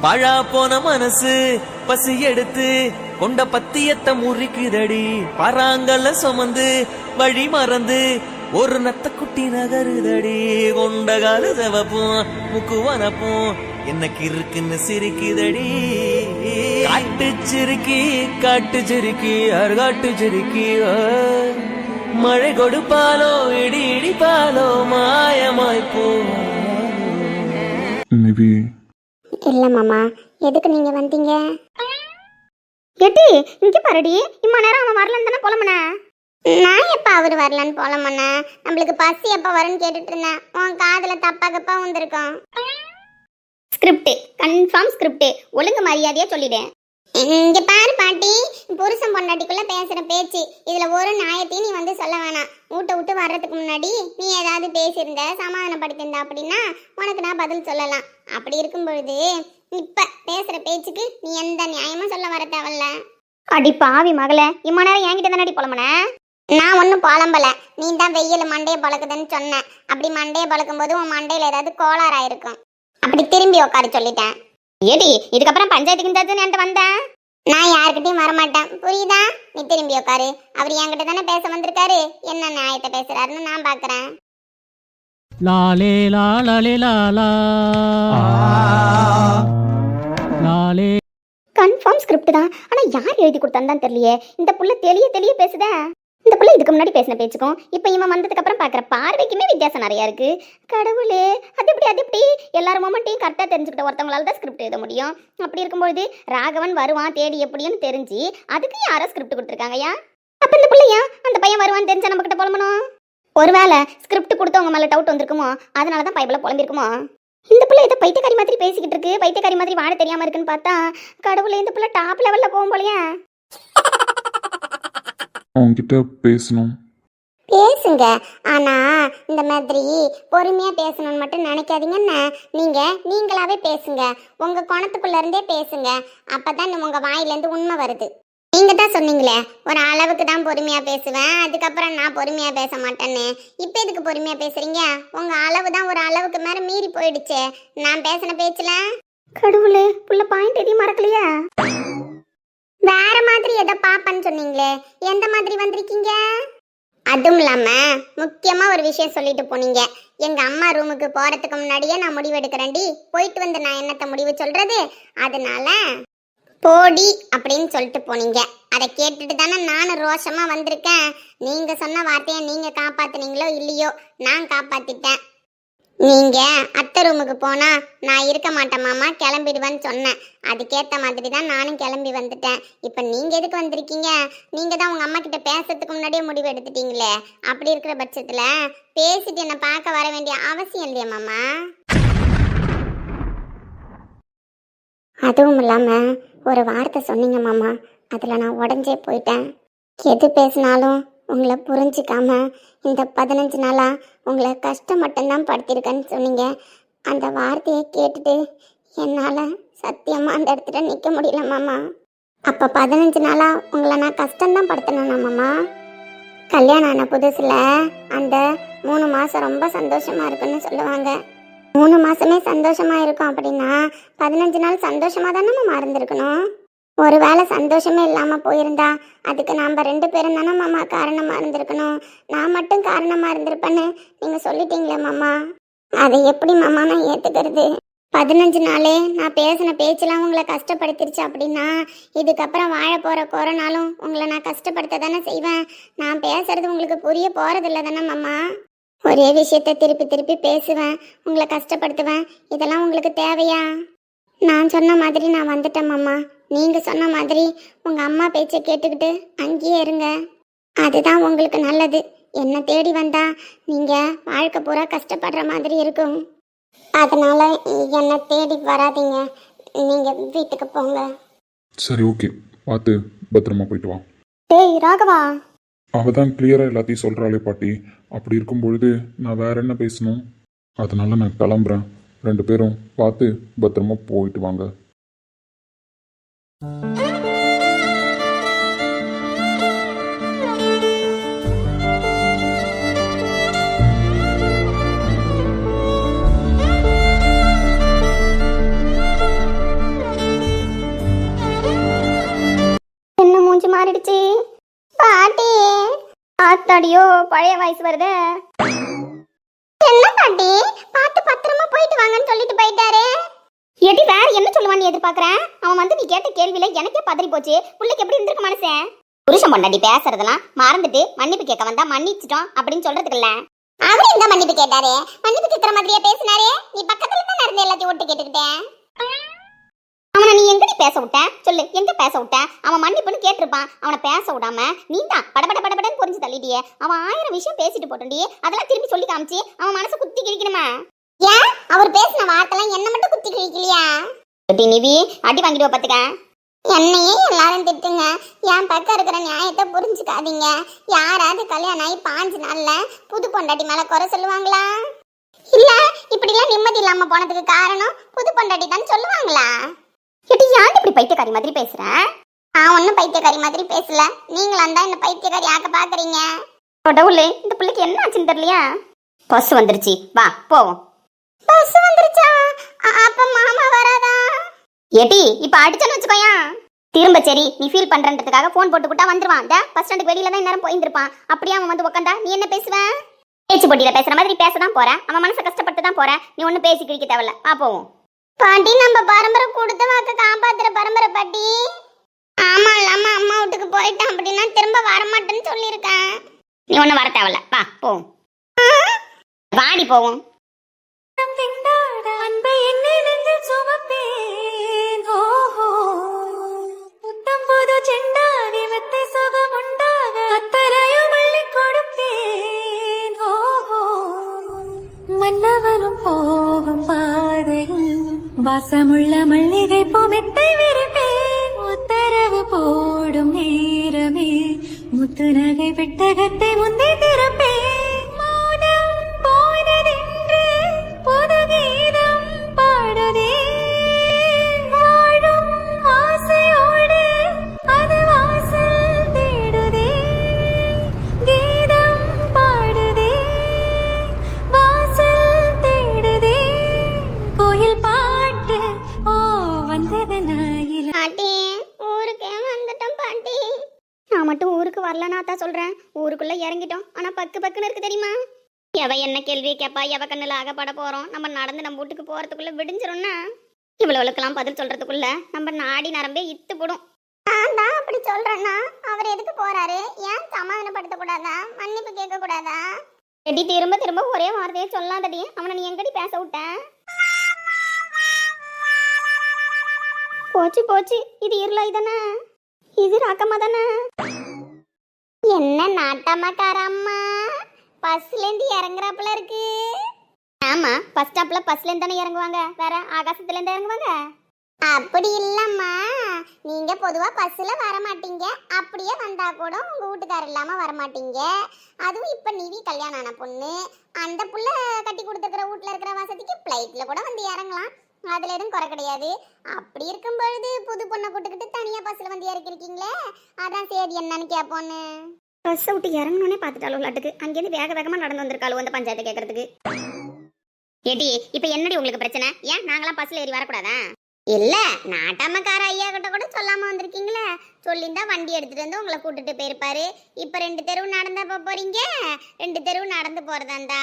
பாழா போன மனசு பசி எடுத்து கொண்ட பத்தியத்தை முறிக்குதடி. பராங்கல்ல சுமந்து வழி மறந்து ஒரு நத்த குட்டி நகருதடி. கொண்ட கால செவப்பும் முக்கு வனப்பும் என்ன கிறுக்குன்னு சிரிக்குதடி. காட்டு சிரிக்கி காட்டு சிரிக்கி அருகாட்டு சிரிக்கி மழை கொடுப்பாலோ இடி இடிப்பாலோ மாயமாய் போ. இல்ல மாமா, எதுக்கு நீங்க வந்தீங்க? எட்டி இங்க பாருடி, இம்மா நேரம் அவன் வரலன்னு தானே புலம்புன. நான் எப்ப அவரு வரலன்னு புலம்புன? நம்மளுக்கு பசி எப்ப வரும்னு கேட்டுட்டு இருந்தேன். உன் காதுல தப்பா கப்பா வந்திருக்கான். Script confirm script. ஒழுங்கு மரியாதையா சொல்லிடு. இங்க பாரு பாட்டி, புருஷன் பொண்டாட்டிக்குள்ள பேசுற பேச்சு இதுல ஒரு நியாயத்தையும் நீ வந்து சொல்ல வேணாம். வீட்டை விட்டு வர்றதுக்கு முன்னாடி நீ ஏதாவது பேசியிருந்த சமாதானப்படுத்திருந்த அப்படின்னா உனக்கு நான் பதில் சொல்லலாம். அப்படி இருக்கும் பொழுது இப்ப பேசுற பேச்சுக்கு நீ எந்த நியாயமும் சொல்ல வர தேவையில்ல. அடி பாவி மகளே, இம்மா நேரம் என்கிட்ட தானடி புலம்புன? நான் ஒன்னும் புலம்பல, நீ தான் வெயில் மண்டையை பழக்குதுன்னு சொன்ன. அப்படி மண்டையை பழக்கும் போது உன் மண்டையில ஏதாவது கோளாறு ஆயிருக்கும். அப்படி திரும்பி உட்கார சொல்லிட்டேன். ஏடி இதுக்கப்புறம் பஞ்சாயத்துக்கு என்கிட்ட வந்தேன். நான் யாருக்கிட்டையும் வரமாட்டேன், புரியுதா? நீ திரும்பி உட்காரு. அவர் என்கிட்ட தானே பேச வந்திருக்காரு. என்ன நியாயத்தை பேசுறாருன்னு நான் பாக்குறேன். லாலே லாலே லாலா லாலே. கன்ஃபார்ம் ஸ்கிரிப்ட் தான். ஆனா யார் எழுதி கொடுத்தான்னு தெரியலையே. இந்த புள்ள தெளிய பேசுதா. இந்த பிள்ளை இதுக்கு முன்னாடி பேசின பேச்சுக்கும் இப்போ இவன் வந்ததுக்கு அப்புறம் பார்க்குற பார்வைக்குமே வித்தியாசம் நிறையா இருக்கு. கடவுளே, அது எப்படி எல்லாரும் மொமெண்ட்டையும் கரெக்டாக தெரிஞ்சுக்கிட்ட ஒருத்தவங்களால தான் ஸ்கிரிப்ட் எழுத முடியும். அப்படி இருக்கும்போது ராகவன் வருவான் தேடி எப்படின்னு தெரிஞ்சு அதுக்கு யாரோ ஸ்கிரிப்ட் கொடுத்துருக்காங்கயா. அப்போ இந்த பிள்ளையா அந்த பையன் வருவான்னு தெரிஞ்சா நம்ம கிட்ட புலம்பணும். ஒருவேளை ஸ்கிரிப்ட் கொடுத்தவங்க மேலே டவுட் வந்திருக்குமோ, அதனால தான் பைபிள புலம்பிருக்குமோ. இந்த பிள்ளை ஏதோ பைத்தியக்காரி மாதிரி பேசிக்கிட்டு இருக்கு, பைத்தியக்காரி மாதிரி வாட தெரியாம இருக்குன்னு பார்த்தா கடவுளே, இந்த பிள்ளை டாப் லெவல்ல போகும் போலையா. அவங்ககிட்ட பேசணும். பேசுங்க, ஆனா இந்த மாதிரி பொறுமையா பேசணும்னு மட்டும் நினைக்காதீங்கன்னு. நீங்களாவே பேசுங்க, உங்க குணத்துக்குள்ள இருந்தே பேசுங்க. அப்பதான் உங்க வாயிலேருந்து உண்மை வருது. நீங்க தான் சொன்னீங்களே ஒரு அளவுக்கு தான் பொறுமையா பேசுவேன், அதுக்கப்புறம் நான் பொறுமையா பேச மாட்டேன்னு. இப்ப எதுக்கு பொறுமையா பேசுறீங்க? உங்க அளவு தான் ஒரு அளவுக்கு மேல மீறி போயிடுச்சு நான் பேசின பேச்சுல. கடவுளே, புள்ள பாயிண்ட் எதையும் மறக்கலையா? வேற மாதிரி ஏதோ பாப்பன்னு சொன்னீங்களே, எந்த மாதிரி வந்திருக்கீங்க? அதுவும் இல்லாம முக்கியமா ஒரு விஷயம் சொல்லிட்டு போனீங்க. எங்க அம்மா ரூமுக்கு போறதுக்கு முன்னாடியே நான் முடிவு எடுக்கிறேன்டி, போயிட்டு வந்து நான் என்னத்த முடிவு சொல்றது, அதனால போடி அப்படின்னு சொல்லிட்டு போனீங்க. அதை கேட்டுட்டு தானே நானும் ரோஷமா வந்திருக்கேன். நீங்க சொன்ன வார்த்தையை நீங்க காப்பாத்துனீங்களோ இல்லையோ, நான் காப்பாத்திட்டேன். நீங்க அத்தை ரூமுக்கு போனா நான் இருக்க மாட்டேன் மாமா, கிளம்பிடுவேன்னு சொன்னேன். அதுக்கேற்ற மாதிரி தான் நானும் கிளம்பி வந்துட்டேன். இப்போ நீங்க எதுக்கு வந்திருக்கீங்க? நீங்க தான் உங்க அம்மா கிட்ட பேசுறதுக்கு முன்னாடியே முடிவு எடுத்துட்டீங்களே. அப்படி இருக்கிற பட்சத்துல பேசிட்டு என்ன பார்க்க வர வேண்டிய அவசியம் இல்லையா மாமா? அதுவும் இல்லாம ஒரு வார்த்தை சொன்னீங்க மாமா, அதுல நான் உடஞ்சே போயிட்டேன். எது பேசினாலும் உங்களை புரிஞ்சிக்காம இந்த 15 நாளா உங்களை கஷ்டம் மட்டும்தான் படுத்திருக்கேன்னு சொன்னீங்க. அந்த வார்த்தையை கேட்டுட்டு என்னால் சத்தியமாக அந்த இடத்துல நிற்க முடியல மாமா. அப்போ 15 நாளா உங்களை நான் கஷ்டம்தான் படுத்தணும்னா மாமா? கல்யாணம் ஆன புதுசில் அந்த 3 மாதம் ரொம்ப சந்தோஷமாக இருக்குன்னு சொல்லுவாங்க. 3 மாதமே சந்தோஷமாக இருக்கும் அப்படின்னா 15 நாள் சந்தோஷமாக தானே மாமா இருந்திருக்கணும். ஒரு வேளை சந்தோஷமே இல்லாமல் போயிருந்தா அதுக்கு நாம் 2 பேரும் தானே மாமா காரணமாக இருந்திருக்கணும். நான் மட்டும் காரணமாக இருந்திருப்பேன்னு நீங்கள் சொல்லிட்டீங்களே மாமா. அதை எப்படி மாமா நான் ஏற்றுக்கிறது? 15 நாளே நான் பேசின பேச்செல்லாம் உங்களை கஷ்டப்படுத்திருச்சு அப்படின்னா இதுக்கப்புறம் வாழ போகிற கொரோனாலும் உங்களை நான் கஷ்டப்படுத்த தானே செய்வேன். நான் பேசுறது உங்களுக்கு புரிய போகிறதில்ல தானே மாமா. ஒரே விஷயத்த திருப்பி திருப்பி பேசுவேன், உங்களை கஷ்டப்படுத்துவேன். இதெல்லாம் உங்களுக்கு தேவையா? நான் சொன்ன மாதிரி நான் வந்துட்டேன் மாமா. நீங்கள் சொன்ன மாதிரி உங்கள் அம்மா பேச்சை கேட்டுக்கிட்டு அங்கேயே இருங்க, அதுதான் உங்களுக்கு நல்லது. என்னை தேடி வந்தா நீங்கள் வாழ்க்கை பூரா கஷ்டப்படுற மாதிரி இருக்கும். அதனால என்னை தேடி வராதீங்க, நீங்கள் வீட்டுக்கு போங்க. சரி, ஓகே, பார்த்து பத்திரமா போயிட்டு வா. டேய் ராகவா, அவ தான் கிளியராக எல்லாத்தையும் சொல்கிறாளே பாட்டி. அப்படி இருக்கும் பொழுது நான் வேற என்ன பேசணும்? அதனால நான் கிளம்புறேன். 2 பேரும் பார்த்து பத்திரமா போயிட்டு வாங்க. அடியோ பழைய வயசு வருதே. என்ன பாட்டி பார்த்து பத்திரமா போயிட்டு வாங்கன்னு சொல்லிட்டு போயிட்டாரு. ஏடி வேற என்ன சொல்லுவான்னு எதிர்பார்க்கறேன். அவன் வந்து நீ கேட்ட கேள்வியில எனக்கே பதறி போச்சு. புள்ளைக்கு எப்படி இருந்திருக்க மனசேன்? புருஷன் பொண்டாட்டி பேசுறதெல்லாம் மறந்துட்டு மன்னிப்பு கேட்க வந்தா மன்னிச்சிட்டோம் அப்படின்னு சொல்றதுக்கு இல்ல. அவர் எங்க மன்னிப்பு கேட்டாரு? மன்னிப்பு கேட்கற மாதிரியே பேசினாரே. நீ பக்கத்துல தான் நடந்து எல்லாத்தையும் ஒட்டு கேட்டுக்கிட்டேன். அவனை நீ எங்கடி பேச விட்ட சொல்லு, எங்க பேச விட்ட? அவன் மன்னிப்புன்னு கேட்டிருப்பான். அவனை பேச விடாம நீ தான் படபடன்னு புரிஞ்சு தள்ளிட்டியே. அவன் 1000 விஷயம் பேசிட்டு போட்டோண்டி, அதெல்லாம் திரும்பி சொல்லி காமிச்சு அவன் மனசை குத்தி கிழிக்கணுமா? ஏன் அவர் பேசின வார்த்தைலாம் என்ன மட்டும் குத்தி கிழிக்கலையா? நிவி அடி வாங்கிடுவ பாத்துக்க. என்னையே எல்லாரும் திட்டுங்க, என் பக்கம் இருக்கிற நியாயத்தை புரிஞ்சுக்காதீங்க. யாராவது கல்யாணம் ஆகி 5 நாள்ல புது பொண்டாட்டி மேல குறை சொல்லுவாங்களா? இல்ல இப்படிலாம் நிம்மதி இல்லாம போனதுக்கு காரணம் புது பொண்டாட்டி தான் சொல்லுவாங்களா? யார் இப்படி பைத்தியக்காரி மாதிரி பேசுற? நான் ஒன்னும் பைத்தியக்காரி மாதிரி பேசல. நீங்களா தான் என்ன பைத்தியக்காரி ஆக்க பாக்குறீங்க. கடவுளே, இந்த பிள்ளைக்கு என்ன ஆச்சுன்னு தெரியலையா? பஸ் வந்துருச்சு, வா போவோம். பஸ் வந்துருச்சா? அப்ப மாமா வராதா? ஏடி இப்ப அடிச்சன்னு வச்சுக்கோயா திரும்ப. சரி நீ ஃபீல் பண்றன்றதுக்காக போன் போட்டு கூட்டா வந்துருவான். பஸ் ஸ்டாண்டுக்கு வெளியில தான் நேரம் போயிருந்திருப்பான். அப்படியே அவன் வந்து உட்காந்தா நீ என்ன பேசுவ? பேச்சு போட்டியில பேசுற மாதிரி பேசதான் போற. அவன் மனசை கஷ்டப்பட்டு தான் போற. நீ ஒன்னும் பேசி கிழிக்க தேவையில்ல, வா போவோம். பாட்டி நம்ம பரம்பரை கொடுத்த வாக்க காப்பாத்துற பரம்பரை பாட்டி. ஆமா இல்லாம அம்மா வீட்டுக்கு போயிட்டான் அப்படின்னா திரும்ப வரமாட்டேன்னு சொல்லியிருக்கேன். நீ ஒன்னும் வர தேவையில்ல, வா போவோம். வாடி போவோம். மன்னவனும் போகும் பாதையில் வாசமுள்ள மல்லிகை பொமெத்தை விரிப்பேன். உத்தரவு போடும் நேரமே முத்து நகை பெட்டகத்தை முந்தி திறப்பேன். மௌனம் போனதென்று புது கீதம் பாடுதே. வாழும் ஆசையோடு அது வாசல் தேடுதே. கீதம் பாடுதே, வாசல் தேடுதே. கோயில் பாட்டு ஓ வந்தது நாயில. பாட்டி ஊருக்கே வந்துட்டோம் பாட்டி. நான் மட்டும் ஊருக்கு வரலனா தான் சொல்றேன். ஊருக்குள்ள இறங்கிட்டோம், ஆனா பக்குன்னு இருக்கு தெரியுமா? எவ என்ன கேள்வி கேப்பா, எவ கண்ணுல அகப்பட போறோம். நம்ம நடந்து நம்ம வீட்டுக்கு போறதுக்குள்ள விடிஞ்சிரும்னா இவ்வளவுக்கெல்லாம் பதில் சொல்றதுக்குள்ள நம்ம நாடி நரம்பே இத்து போடும். நான் தான் அப்படி சொல்றேன்னா அவர் எதுக்கு போறாரு? ஏன் சமாதானப்படுத்த கூடாதா? மன்னிப்பு கேட்க கூடாதா? எடி திரும்ப ஒரே வார்த்தையை சொல்லாதடி. அவனை நீ எங்கடி பேச விட்ட? போச்சு இது இருளாய் தானே, இது ராக்கம்மா தானே. என்ன நாட்டம்மாக்காரம்மா பஸ்ல இருந்து இறங்குறாப்புல இருக்கு. ஆமா பஸ் ஸ்டாப்ல பஸ்ல இருந்து தானே இறங்குவாங்க, வேற ஆகாசத்துல இருந்து இறங்குவாங்க? அப்படி இல்லம்மா, நீங்க பொதுவா பஸ்ல வர மாட்டீங்க. அப்படியே வந்தா கூட உங்க வீட்டுக்காரர் இல்லாம வர மாட்டீங்க. அதுவும் இப்ப நிவி கல்யாணம் ஆன பொண்ணு, அந்த புள்ள கட்டி கொடுத்துக்கிற வீட்டுல இருக்கிற வசதிக்கு பிளைட்ல கூட வந்து இறங்கலாம். அதுல எதுவும் குறை கிடையாது. அப்படி இருக்கும் பொழுது புது பொண்ணை கூட்டுக்கிட்டு தனியா பஸ்ல வந்து இறக்கிருக்கீங்களே, அதான் சரி என்னன்னு கேப்போன்னு. பஸ் விட்டு இறங்கணுன்னே பார்த்துட்டாலும் விளாட்டுக்கு அங்கேருந்து வேகமா நடந்து வந்திருக்காளோ அந்த பஞ்சாயத்தை கேட்கறதுக்கு. ஏடி இப்ப என்னடி உங்களுக்கு பிரச்சனை? ஏன் நாங்களாம் பஸ்ல ஏறி வரக்கூடாதா? இல்ல நாட்டாமக்கார ஐயா கிட்ட கூட சொல்லாம வந்திருக்கீங்களே. சொல்லியிருந்தா வண்டி எடுத்துட்டு வந்து உங்களை கூட்டிட்டு போயிருப்பாரு. இப்ப 2 தெருவு நடந்தா போறீங்க. 2 தெருவு நடந்து போறதாண்டா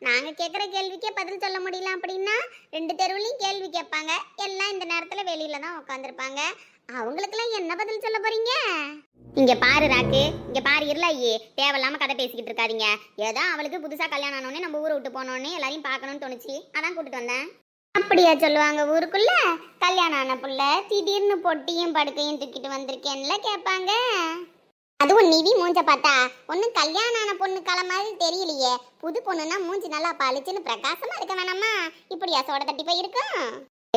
நாங்க கேக்குற கேள்விக்கே பதில் சொல்ல முடியல அப்படின்னா 2 தெருவுலயும் கேள்வி கேட்பாங்க. எல்லாம் இந்த நேரத்துல வெளியில தான் உட்காந்துருப்பாங்க. அவங்களுக்கெல்லாம் என்ன பதில் சொல்ல போறீங்க? இங்க பாரு ராக்கு, இங்க பாரு இருளாயி, தேவையில்லாம கதை பேசிக்கிட்டு இருக்காதீங்க. ஏதோ அவளுக்கு புதுசா கல்யாணம் ஆனோடனே நம்ம ஊரை விட்டு போனோடனே எல்லாரையும் பார்க்கணும்னு தோணுச்சு, அதான் கூட்டிட்டு வந்தேன். அப்படியா சொல்லுவாங்க ஊருக்குள்ள? கல்யாணம் ஆன புள்ள திடீர்னு பொட்டியும் படுக்கையும் தூக்கிட்டு வந்திருக்கேன்ல கேட்பாங்க. அதுவும் நிவி மூஞ்ச பார்த்தா ஒன்னும் கல்யாணம் ஆன பொண்ணு களை மாதிரி தெரியலையே. புது பொண்ணுன்னா மூஞ்சி நல்லா பளிச்சுன்னு பிரகாசமா இருக்க வேணாமா? இப்படியா சோட தட்டி போய் இருக்கும்?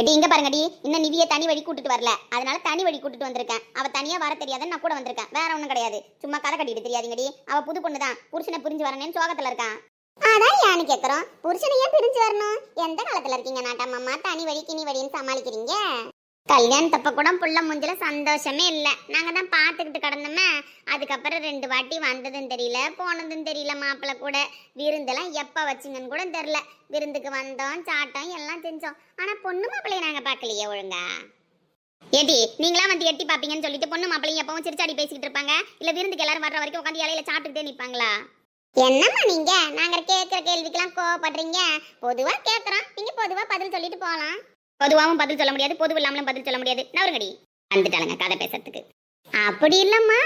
எடி இங்க பாருங்கடி, இன்னும் நிவிய தனி வழி கூட்டிட்டு வரல, அதனால தனி வழி கூட்டிட்டு வந்திருக்கேன். அவ தனியா வர தெரியாதுன்னு நான் கூட வந்திருக்கேன், வேற ஒண்ணும் கிடையாது. சும்மா கதை கட்டிட்டு தெரியாதுங்கடி. அவ புது பொண்ணுதான், புருஷனை புரிஞ்சு வரணும்னு சோகத்துல இருக்கான். அதான் யானு கேக்குறோம், புருஷனை ஏன் பிரிஞ்சு வரணும்? எந்த காலத்துல இருக்கீங்க நாட்டம்மா? தனி வழி கிணி வழின்னு சமாளிக்கிறீங்க. கல்யாணத்தப்ப கூட புள்ள மூஞ்சில சந்தோஷமே இல்லை. நாங்க தான் பார்த்துக்கிட்டு கிடந்தோமே. அதுக்கப்புறம் 2 வாட்டி வந்ததும் தெரியல, போனதும் தெரியல. மாப்பிள்ளை கூட விருந்தெல்லாம் எப்போ வச்சிங்கன்னு கூட தெரில. விருந்துக்கு வந்தோம், சாட்டோம், எல்லாம் செஞ்சோம். ஆனால் பொண்ணு மாப்பிள்ளைய நாங்கள் பார்க்கலையே ஒழுங்கா. ஏடி நீங்களா வந்து எட்டி பாப்பீங்கன்னு சொல்லிட்டு பொண்ணு மாப்பிள்ளைங்க எப்பவும் சிரிச்சாடி பேசிக்கிட்டு இருப்பாங்க இல்ல விருந்துக்கு எல்லாரும் வர்ற வரைக்கும் உட்காந்து இலையில சாப்பிட்டுட்டே நிப்பாங்களா? என்னம்மா நீங்க நாங்க கேட்கிற கேள்விக்கெல்லாம் கோவப்படுறீங்க. பொதுவா கேட்கறோம், நீங்க பொதுவா பதில் சொல்லிட்டு போகலாம். பொதுவாவும் பதில் சொல்ல முடியாது, பொதுவு இல்லாமலும் பதில் சொல்ல முடியாது. நவருங்கடி வந்துட்டாளுங்க கதை பேசுறதுக்கு. அப்படி இல்லம்மா,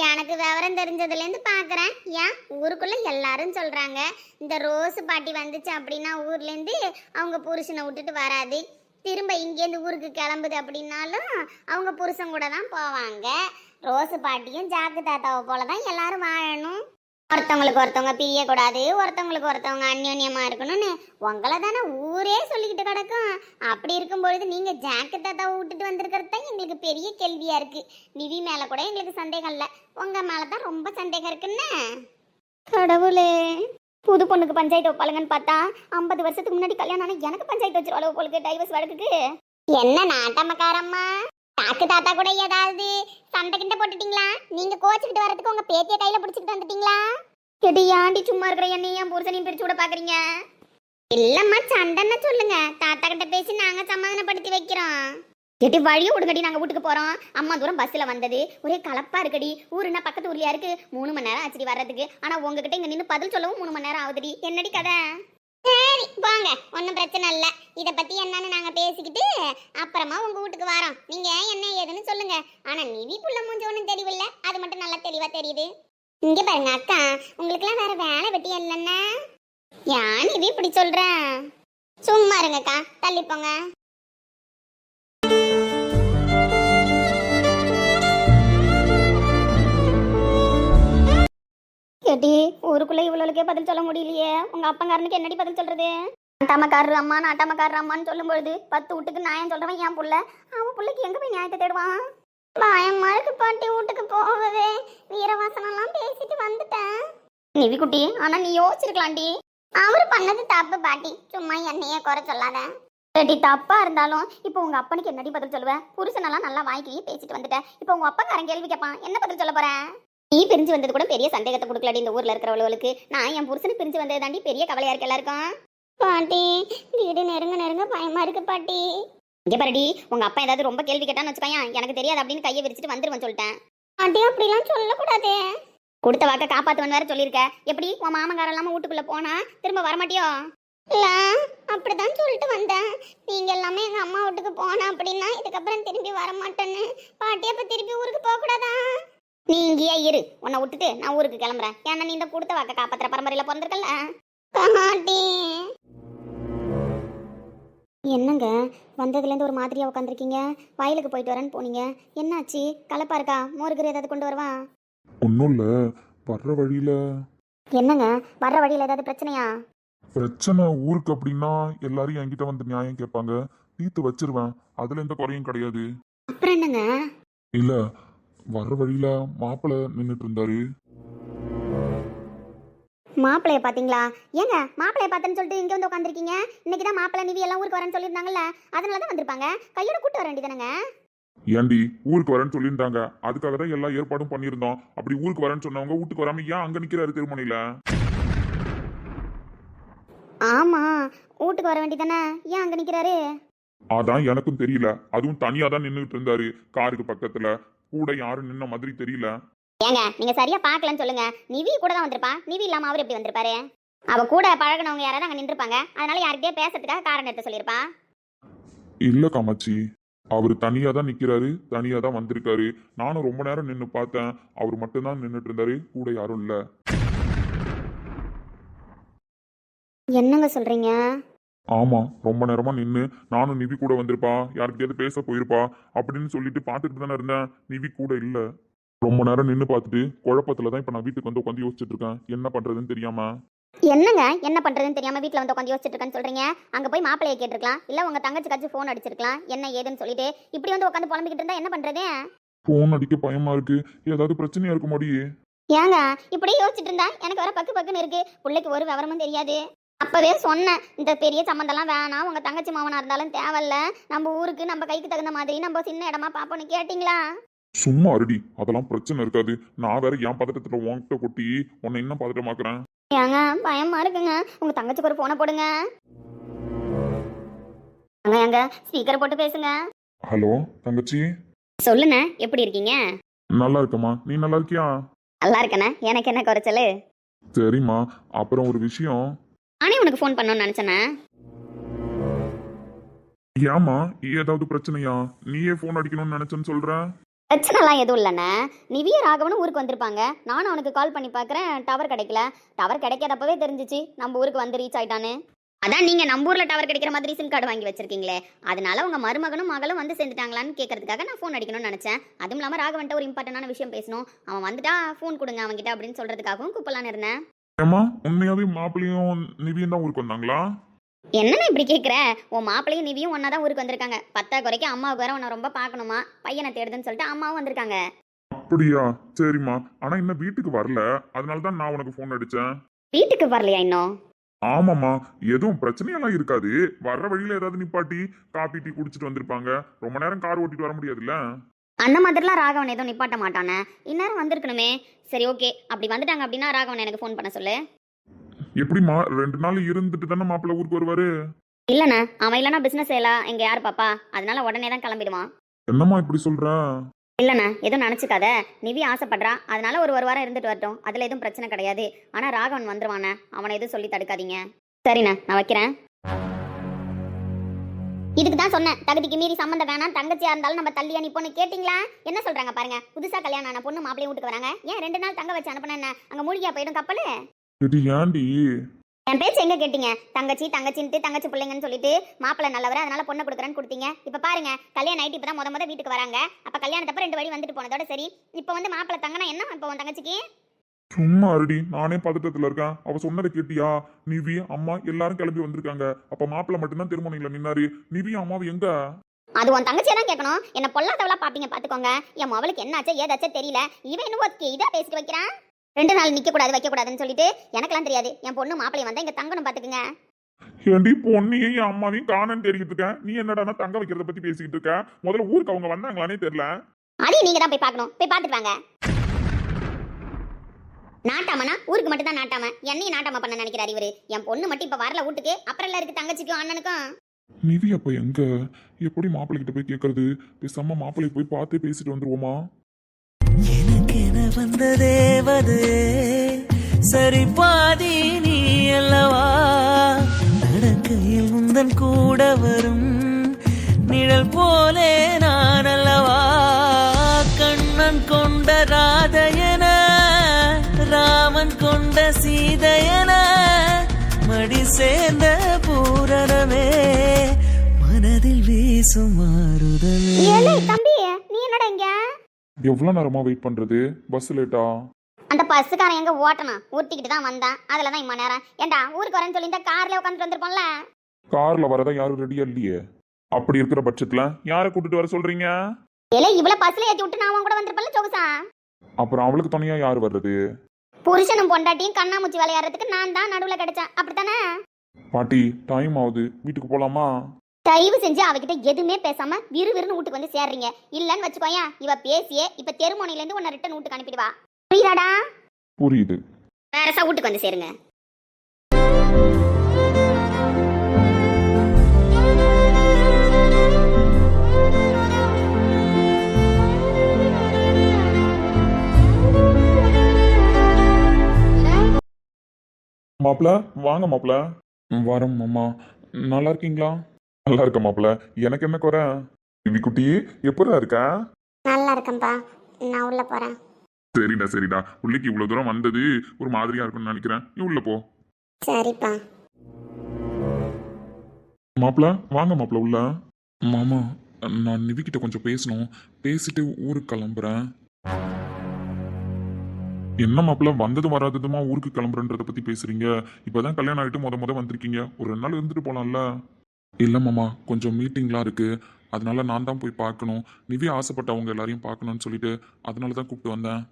எனக்கு விவரம் தெரிஞ்சதுல இருந்து பாக்குறேன். ஏன் ஊருக்குள்ள எல்லாரும் சொல்றாங்க இந்த ரோஸ் பாட்டி வந்துச்சு அப்படின்னா ஊர்ல இருந்து அவங்க புருஷனை விட்டுட்டு வராது, திரும்ப இங்கேருந்து ஊருக்கு கிளம்புது அப்படின்னாலும் அவங்க புருஷன் கூட தான் போவாங்க. ரோஸ் பாட்டியும் ஜாக்கு தாத்தாவை போல தான் எல்லாரும் வாழணும். ஒருத்தவங்களுக்கு ஒருத்தவங்க பிரியக்கூடாது, ஒருத்தவங்களுக்கு ஒருத்தவங்க அந்யோன்யமா இருக்கணும்னு உங்களை தானே ஊரே சொல்லிக்கிட்டு கிடக்கும். அப்படி இருக்கும்பொழுது நீங்க ஜாக்கு தாத்தாவை விட்டுட்டு வந்திருக்கிறது தான் எங்களுக்கு பெரிய கேள்வியா இருக்கு. நிவி மேல கூட எங்களுக்கு சந்தேகம் இல்லை, உங்க மேலதான் ரொம்ப சந்தேகம் இருக்குன்னு. கடவுளே, புது பொண்ணுக்கு பஞ்சாயத்து வைப்பாளுங்கன்னு பார்த்தா 50 வருஷத்துக்கு முன்னாடி கல்யாணம் ஆனா எனக்கு பஞ்சாயத்து வச்சிருவாளோ போலுக்கு டைவர்ஸ் வழக்குக்கு. என்ன நாட்டமக்காரம்மா, தாக்கு தாத்தா கூட ஏதாவது சண்டை கிட்ட போட்டுட்டீங்களா? நீங்க கோச்சுக்கிட்டு வரதுக்கு உங்க பேத்திய கையில பிடிச்சிட்டு வந்துட்டீங்களா? எடி ஏன்டி சும்மா இருக்கிற என்னையும் புருஷனையும் பிரிச்சு விட பாக்குறீங்க? இல்லம்மா சண்டைன்னு சொல்லுங்க, தாத்தா கிட்ட பேசி நாங்க சமாதானப்படுத்தி வைக்கிறோம். எட்டி வழியும் விடுங்கடி, நாங்க வீட்டுக்கு போறோம். அம்மா தூரம் பஸ்ல வந்தது ஒரே கலப்பா இருக்குடி. ஊருன்னா பக்கத்து ஊர்லயா இருக்கு, 3 மணி நேரம் ஆச்சுடி வர்றதுக்கு. ஆனா உங்ககிட்ட இங்க நின்று பதில் சொல்லவும் 3 மணி நேரம் ஆகுதுடி. என்னடி கதை? சரி வாங்க, ஒன்றும் பிரச்சனை இல்லை. இதை பத்தி என்னன்னு நாங்க பேசிக்கிட்டு அப்புறமா உங்க வீட்டுக்கு வரோம். நீங்க என்ன ஏதுன்னு சொல்லுங்க. ஆனா நிவி புள்ள மூஞ்சி ஒன்றும் தெரியவில்லை, அது மட்டும் நல்லா தெளிவா தெரியுது. இங்க பாருங்க அக்கா, உங்களுக்குலாம் வேற வேலை வெட்டி இல்லைன்னா ஏன் நிவி இப்படி சொல்றேன்? சும்மா இருங்கக்கா, தள்ளி போங்க. கேட்டி ஊருக்குள்ள இவ்வளவுக்கே பதில் சொல்ல முடியலையே, உங்க அப்பங்காரனுக்கு என்னடி பதில் சொல்றது? நாட்டாமக்காரரு அம்மா நாட்டாமக்காரரு அம்மான்னு சொல்லும் பொழுது 10 வீட்டுக்கு நியாயம் சொல்றவன் என் புள்ள. அவன் புள்ளைக்கு எங்க போய் நியாயத்தை தேடுவான்? பயமா இருக்கு பாட்டி, வீட்டுக்கு போகவே. வீரவாசனம் எல்லாம் பேசிட்டு வந்துட்டேன். நிவி குட்டி, ஆனா நீ யோசிச்சிருக்கலாம்டி. அவர் பண்ணது தப்பு பாட்டி, சும்மா என்னையே குறை சொல்லாத. ரெடி தப்பா இருந்தாலும் இப்போ உங்க அப்பனுக்கு என்னடி பதில் சொல்லுவேன்? புருஷனெல்லாம் நல்லா வாங்கிக்கியே பேசிட்டு வந்துட்டேன். இப்போ உங்க அப்பக்காரன் கேள்வி கேட்பான், என்ன பதில் சொல்ல போறேன்? நீ பிரிஞ்சு வந்தது கூட பெரிய சந்தேகத்தை கொடுக்கலாடி இந்த ஊர்ல இருக்கிறவளுக்கு. நான் என் புருஷனுக்கு பிரிஞ்சு வந்தது தாண்டி பெரிய கவலையா இருக்கு எல்லாருக்கும். பாட்டி வீடு நெருங்க நெருங்க பயமா இருக்கு பாட்டி. இங்க பாருடி, உங்க அப்பா ஏதாவது ரொம்ப கேள்வி கேட்டான்னு வச்சுக்கோயா, எனக்கு தெரியாது அப்படின்னு கையை விரிச்சிட்டு வந்துருவேன் சொல்லிட்டேன். பாட்டி அப்படிலாம் சொல்லக்கூடாது. கொடுத்த வாக்க காப்பாத்துவன் வேற சொல்லியிருக்க. எப்படி உன் மாமங்காரம் இல்லாம வீட்டுக்குள்ள போனா திரும்ப வரமாட்டியோ? இல்ல அப்படிதான் சொல்லிட்டு வந்தேன். நீங்க எல்லாமே எங்க அம்மா வீட்டுக்கு போனா அப்படின்னா இதுக்கப்புறம் திரும்பி வரமாட்டேன்னு. பாட்டி அப்ப திருப்பி ஊருக்கு போக கூடாதா? நீ இங்கேயே இரு, உன்னை விட்டுட்டு நான் ஊருக்கு கிளம்புறேன். ஏன்னா நீ இந்த கொடுத்த வாக்க காப்பாத்துற பரம்பரையில பிறந்திருக்கல. என்னங்க வந்ததுலேருந்து ஒரு மாதிரியா உட்காந்துருக்கீங்க? வயலுக்கு போயிட்டு வரேன்னு போனீங்க, என்னாச்சு? கலப்பா இருக்கா? மோருக்கு ஏதாவது கொண்டு வருவா? ஒன்றும் இல்லை, வர்ற வழியில் என்னங்க வர்ற வழியில ஏதாவது பிரச்சனையா? பிரச்சனை ஊருக்கு அப்படின்னா எல்லாரும் என்கிட்ட வந்து நியாயம் கேட்பாங்க, தீர்த்து வச்சிருவேன். அதுல எந்த குறையும் கிடையாது. அப்புறம் என்னங்க? இல்ல, வர்ற வழியில மாப்பிள்ளை நின்றுட்டு இருந்தாரு. மாப்பிளைய பாத்தீங்களா? ஏங்க மாப்பிளைய பார்த்தேன்னு சொல்லிட்டு இங்க வந்து உட்காந்துருக்கீங்க. இன்னைக்கு தான் மாப்பிள்ளை நிவி எல்லாம் ஊருக்கு வரேன்னு சொல்லியிருந்தாங்கல்ல, அதனால தான் வந்திருப்பாங்க. கையோட கூட்டு வர வேண்டியதானங்க? ஏண்டி ஊருக்கு வரேன்னு சொல்லியிருந்தாங்க, அதுக்காக தான் எல்லா ஏற்பாடும் பண்ணியிருந்தோம். அப்படி ஊருக்கு வரேன்னு சொன்னவங்க வீட்டுக்கு வராம ஏன் அங்க நிக்கிறாரு திருமணில? ஆமா, வீட்டுக்கு வர வேண்டியதானே, ஏன் அங்க நிக்கிறாரு? அதான் எனக்கும் தெரியல. அதுவும் தனியா தான் நின்றுட்டு இருந்தாரு காருக்கு பக்கத்துல, கூட யாரும் நின்ன மாதிரி தெரியல. ஏங்க நீங்க சரியா பாக்கலன்னு சொல்லுங்க. நிவி கூட தான் வந்திருப்பா, நிவி இல்லாம அவர் எப்படி வந்திருப்பாரு? அவ கூட பழகினவங்க யாராவது அங்க நின்றுப்பாங்க, அதனால யார்கிட்டயே பேசுறதுக்காக காரணம் எடுத்து சொல்லியிருப்பா. இல்ல காமாட்சி, அவரு தனியா தான் நிக்கிறாரு, தனியா தான் வந்திருக்காரு. நானும் ரொம்ப நேரம் நின்று பார்த்தேன், அவர் மட்டும்தான் நின்றுட்டு இருந்தாரு, கூட யாரும் இல்ல. என்னங்க சொல்றீங்க? ஆமா, ரொம்ப நேரமா நின்று நானும் நிவி கூட வந்திருப்பா, யாருக்கிட்டையாவது பேச போயிருப்பா அப்படின்னு சொல்லிட்டு பார்த்துட்டு தானே இருந்தேன். நிவி கூட இல்ல. ரொம்ப நேரம் நின்று பார்த்துட்டு குழப்பத்துலதான் இப்ப நான் வீட்டுக்கு வந்து உட்காந்து யோசிச்சுட்டு இருக்கேன், என்ன பண்றதுன்னு தெரியாம. என்னங்க என்ன பண்றதுன்னு தெரியாம வீட்டுல வந்து உட்காந்து யோசிச்சுட்டு இருக்கேன்னு சொல்றீங்க? அங்க போய் மாப்பிளைய கேட்டிருக்கலாம், இல்ல உங்க தங்கச்சிக்காச்சும் போன் அடிச்சிருக்கலாம், என்ன ஏதுன்னு சொல்லிட்டு. இப்படி வந்து உட்காந்து புலம்பிக்கிட்டு இருந்தா என்ன பண்றது? போன் அடிக்க பயமா இருக்கு, ஏதாவது பிரச்சனையா இருக்க மாடியே. ஏங்க இப்படி யோசிச்சுட்டு இருந்தா எனக்கு வர பக்கு பக்குன்னு இருக்கு. பிள்ளைக்கு ஒரு விவரமும் தெரியாது. அப்பவே சொன்னேன், இந்த பெரிய சம்மந்தெல்லாம் வேணாம், உங்க தங்கச்சி மாவனா இருந்தாலும் தேவையில்ல, நம்ம ஊருக்கு நம்ம கைக்கு தகுந்த மாதிரி நம்ம சின்ன இடமா பாப்போன்னு கேட்டீங்களா? சும்மா அருடி, அதெல்லாம் பிரச்சனை இருக்காது. நான் வேற என் பதட்டத்துல உன்கிட்ட கொட்டி உன்னை இன்னும் பதட்டமாக்குறேன். ஏங்க பயமா இருக்குங்க, உங்க தங்கச்சிக்கு ஒரு போனை போடுங்க. ஏங்க ஸ்பீக்கர் போட்டு பேசுங்க. ஹலோ தங்கச்சி. சொல்லுண்ணே, எப்படி இருக்கீங்க? நல்லா இருக்கம்மா, நீ நல்லா இருக்கியா? நல்லா இருக்கண்ணே, எனக்கு என்ன குறைச்சல்? சரிம்மா, அப்புறம் ஒரு விஷயம். நானே உனக்கு ஃபோன் பண்ணணும்னு நினச்சேண்ணே. ஏம்மா, ஏதாவது பிரச்சனையா? நீயே ஃபோன் அடிக்கணும்னு நினைச்சேன்னு சொல்ற. பிரச்சனைலாம் எதுவும் இல்லைண்ணே. நிவிய ராகவனும் ஊருக்கு வந்திருப்பாங்க. நானும் அவனுக்கு கால் பண்ணி பார்க்குறேன், டவர் கிடைக்கல. டவர் கிடைக்காதப்பவே தெரிஞ்சிச்சு நம்ம ஊருக்கு வந்து ரீச் ஆயிட்டான்னு. அதான் நீங்கள் நம்ம ஊரில் டவர் கிடைக்கிற மாதிரி சிம் கார்டு வாங்கி வச்சிருக்கீங்களே, அதனால உங்கள் மருமகனும் மகளும் வந்து சேர்ந்துட்டாங்களான்னு கேட்கறதுக்காக நான் ஃபோன் அடிக்கணும்னு நினச்சேன். அதுவும் இல்லாமல் ராகவன்ட்ட ஒரு இம்பார்ட்டண்டான விஷயம் பேசணும். அவன் வந்துட்டா ஃபோன் கொடுங்க அவன்கிட்ட அப்படின்னு சொல்கிறதுக்காகவும் கூப்பிடலான்னு இருந்தேன். ஏம்மா, உண்மையாவே மாப்பிள்ளையும் நிவியும் தான் ஊருக்கு வந்தாங்களா? என்னண்ணே இப்படி கேட்குற? உன் மாப்பிளையும் நிவியும் ஒன்றா தான் ஊருக்கு வந்திருக்காங்க. 10 குறைக்கு அம்மாவுக்கு வேற உன்னை ரொம்ப பார்க்கணுமா, பையனை தேடுதுன்னு சொல்லிட்டு அம்மாவும் வந்திருக்காங்க. அப்படியா? சரிம்மா, ஆனா இன்னும் வீட்டுக்கு வரல, அதனால தான் நான் உனக்கு ஃபோன் அடிச்சேன். வீட்டுக்கு வரலையா இன்னும்? ஆமாம்மா, எதுவும் பிரச்சனையெல்லாம் இருக்காது. வர்ற வழியில ஏதாவது நிப்பாட்டி காபி டீ குடிச்சிட்டு வந்திருப்பாங்க. ரொம்ப நேரம் கார் ஓட்டிட்டு வர முடியாதுல்ல. அந்த மாதிரிலாம் ராகவன் எதுவும் நிப்பாட்ட மாட்டானே, இந்நேரம் வந்திருக்கணுமே. சரி ஓகே, அப்படி வந்துட்டாங்க அப்படின்னா ராகவன் எனக்கு ஃபோன் பண்ண சொல்லு. எப்படிம்மா, 2 நாள் இருந்துட்டு தானே மாப்பிள்ளை ஊருக்கு வருவாரு? இல்லைண்ணே, அவன் இல்லைனா பிஸ்னஸ் எல்லாம் எங்க யார் பாப்பா, அதனால உடனே தான் கிளம்பிடுவான். என்னம்மா இப்படி சொல்ற? இல்லைண்ணே, எதுவும் நினச்சிக்காத. நிவி ஆசைப்படுறா, அதனால ஒரு வாரம் இருந்துட்டு வரட்டும், அதில் எதுவும் பிரச்சனை கிடையாது. ஆனால் ராகவன் வந்துருவானே, அவனை எதுவும் சொல்லி தடுக்காதீங்க. சரிண்ணே, நான் வைக்கிறேன். இதுக்கு தான் சொன்னேன், தகுதிக்கு மீறி சம்மந்தம் வேணாம், தங்கச்சியா இருந்தாலும் நம்ம தள்ளி அனுப்போன்னு. கேட்டிங்களா? என்ன சொல்றாங்க பாருங்க, புதுசா கல்யாணம் ஆன பொண்ணு மாப்பிளையும் வீட்டுக்கு வராங்க. ஏன் 2 நாள் தங்க வச்சு அனுப்பினா என்ன, அங்க மூழ்கியா போயிடும் கப்பல்? இது ஏண்டி? என் பேச்சு எங்க கேட்டீங்க? தங்கச்சி தங்கச்சின்ட்டு தங்கச்சி பிள்ளைங்கன்னு சொல்லிட்டு மாப்பிள்ளை நல்லவரை அதனால பொண்ணை கொடுக்குறேன்னு கொடுத்தீங்க. இப்ப பாருங்க, கல்யாணம் நைட்டு இப்பதான் முத வீட்டுக்கு வராங்க. அப்ப கல்யாணத்தப்ப 2 வழி வந்துட்டு போனதோட சரி. இப்ப வந்து மாப்பிள்ளை தங்கனா என்ன இப்போ உன் தங்கச்சிக்கு? சும்மா அருடி, நானே பதட்டத்துல இருக்கேன். அவ சொன்னதை கேட்டியா? நிவி அம்மா எல்லாரும் கிளம்பி வந்திருக்காங்க. அப்ப மாப்பிள்ளை மட்டும்தான் திருமணில நின்னாரு. நிவி அம்மாவை எங்க? அது உன் தங்கச்சியா தான் கேட்கணும். என்ன பொல்லாதவளா பாப்பீங்க பாத்துக்கோங்க. என் மவளுக்கு என்னாச்சோ ஏதாச்சோ தெரியல. இவன் என்ன இதா பேசிட்டு வைக்கிறான். 2 நாள் நிக்க கூடாது வைக்க கூடாதுன்னு சொல்லிட்டு எனக்கெல்லாம் தெரியாது. என் பொண்ணு மாப்பிளைய வந்தா இங்க தங்கணும் பாத்துக்குங்க. ஏண்டி, பொண்ணையும் என் அம்மாவையும் காணன்னு தேடிக்கிட்டு இருக்கேன். நீ என்னடா தங்க வைக்கிறத பத்தி பேசிக்கிட்டு இருக்க? முதல்ல ஊருக்கு அவங்க வந்தாங்களானே தெரியல. அதையும் நீங்க தான் போய் பார்க்கணும். போய் பார்த்துட்டு வாங்க. நாட்டாமனா ஊருக்கு மட்டும் தான் நாட்டாம, என்னையும் நாட்டாம பண்ண நினைக்கிறாரு இவரு. என் பொண்ணு மட்டும் இப்ப வரல வீட்டுக்கு, அப்புறம் எல்லாம் இருக்கு தங்கச்சிக்கும் அண்ணனுக்கும். நிவி அப்ப எங்க? எப்படி மாப்பிள்ளை கிட்ட போய் கேட்கறது? பேசாம மாப்பிள்ளை போய் பார்த்து பேசிட்டு வந்துருவோமா? எனக்கென வந்த தேவதே சரி பாதி நீ அல்லவா, நடக்கையில் உந்தன் கூட வரும் நிழல் போலே நான் அல்லவா, கண்ணன் கொண்ட ராதையன ராமன் கொண்ட சீதையன மடி சேர்ந்த பூரணமே மனதில் வீசும் மாறுதலே. தம்பி, நீ என்னடா இங்க? எவ்வளவு நேரமா வெயிட் பண்றது? பஸ் லேட்டா? அந்த பஸ்ஸுக்காரன் எங்க ஓட்டணும் ஊட்டிக்கிட்டு தான் வந்தான். அதுல தான் இம்மா நேரம். ஏண்டா ஊருக்கு வரேன்னு சொல்லி இந்த கார்ல உட்காந்துட்டு வந்திருப்போம்ல. கார்ல வரதா யாரும் ரெடியா இல்லையே. அப்படி இருக்கிற பட்சத்துல யாரை கூட்டிட்டு வர சொல்றீங்க? ஏலே, இவ்வளவு பஸ்ல ஏத்தி விட்டு நான் அவன் கூட வந்திருப்பேன்ல சொகுசா. அப்புறம் அவளுக்கு துணையா யார் வர்றது? புருஷனும் பொண்டாட்டியும் கண்ணாமூச்சி விளையாடுறதுக்கு நான் தான் நடுவுல கிடைச்சேன். அப்படித்தானே? பாட்டி, டைம் ஆகுது, வீட்டுக்கு போலாமா? தயவு செஞ்சு அவகிட்ட எதுவுமே பேசாம விறுவிறுன்னு வீட்டுக்கு வந்து சேர்றீங்க. இல்லன்னு வச்சுக்கோயேன், இவ பேசியே இப்ப தெருமோனில இருந்து உன்னை ரிட்டன் வீட்டுக்கு அனுப்பிடுவா. புரியுதாடா? புரியுது. வேறசா வீட்டுக்கு வந்து சேருங்க. மாப்பிள, வாங்க மாப்பிள. வரோம் மாமா. நல்லா இருக்கீங்களா? நல்லா இருக்க மாப்பிள. எனக்கு என்ன குறை? நிவி குட்டி, எப்படா இருக்க? நல்லா இருக்கேன்ப்பா, நான் உள்ள போறேன். சரிடா சரிடா, உள்ளிக்கு இவ்வளவு தூரம் வந்தது ஒரு மாதிரியா இருக்கும்னு நினைக்கிறேன். நீ உள்ள போ. சரிப்பா. மாப்பிள, வாங்க மாப்பிள உள்ள. மாமா, நான் நிவி கிட்ட கொஞ்சம் பேசணும். பேசிட்டு ஊருக்கு கிளம்புறேன். என்ன மாப்பிள, வந்ததும் வராததுமா ஊருக்கு கிளம்புறன்றத பத்தி பேசுறீங்க? இப்பதான் கல்யாணம் ஆயிட்டு முத வந்திருக்கீங்க, ஒரு 2 நாள் இருந்துட்டு போலாம்ல? இல்ல மாமா, கொஞ்சம் மீட்டிங்லாம் இருக்கு, அதனால நான் தான் போய் பார்க்கணும். நிவி ஆசைப்பட்டவங்க எல்லாரையும் பார்க்கணும்னு சொல்லிட்டு அதனால தான் கூப்பிட்டு வந்தேன்.